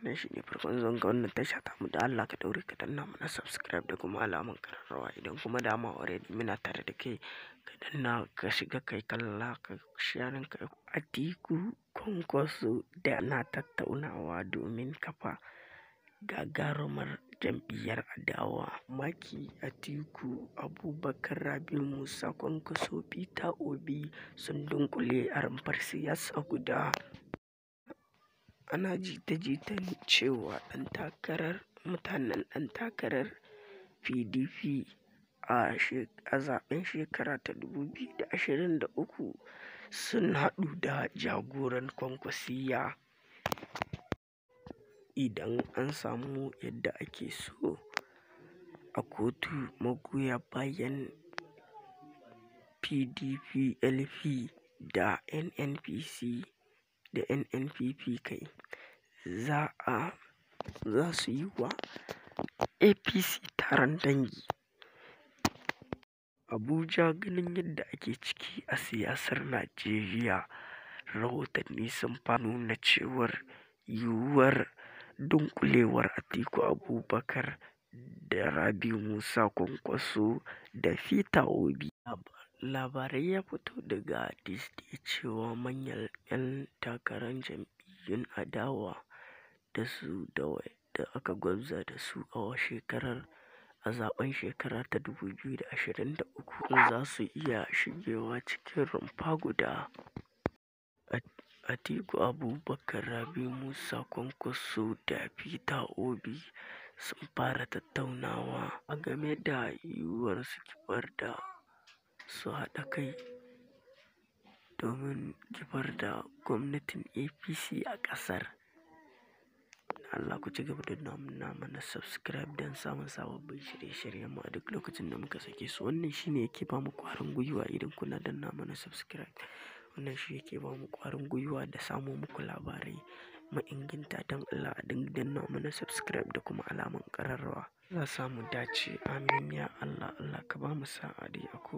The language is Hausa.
wannan shine farkon zuwan ga wannan tasha ta mu, da Allah ka daure ka danna mana subscribe da kuma alaman kararrawa. Idan kuma dama already muna tare da kai, ka danna ka shiga kai kalla ka sharing ka. Atiku Kwankwaso da na tattaunawa domin kafa gagarumar jam'iyyar adawa. Maki Atiku Abubakar Rabiu Musa Kwankwaso Peter Obi sun dunkule a rumfar siyasa guda. Ana jita-jitan cewa mutanen ɗan takarar PDP a zaben shekara ta 2023 sun haɗu da jagoran Kwankwasiyya. Idan an samu yadda ake so a kotu, magoya bayan PDP LP da NNPC da NNPP kai za su yi wa APC taron dangi. Abuja, ganin yadda ake ciki a siyasar Najeriya, rahotanni sun nuna cewar yiwuwar dunkulewar Atiku Abubakar da Rabiu Musa Kwankwaso da Peter Obi. Labarai ya fito daga Disney cewa manyan 'yan takarar jam'iyyun adawa da aka gwabza da su a zaben shekara ta 2023 za su iya shigewa cikin rumfa guda. Atiku Abubakar, Rabiu Musa Kwankwaso da Peter Obi sun fara tattaunawa a game da yiwuwar su haɗa kai domin kifar da gwamnatin APC a ƙasar. Allah ku ci gaba da danna mana subscribe don samun sababbin shirye-shiryen mu a duk lokacin da muka sake su. Wannan shine yake ba mu ƙwarin gwiwa idan kuna danna mana subscribe. Wannan shi yake ba mu ƙwarin gwiwa da samo muku labarai inganta. Don Allah a dinga danna mana subscribe da kuma alaman ƙararrawa. Za samu dace. Amin ya Allah. Allah ka ba mu sa'a dai a ko.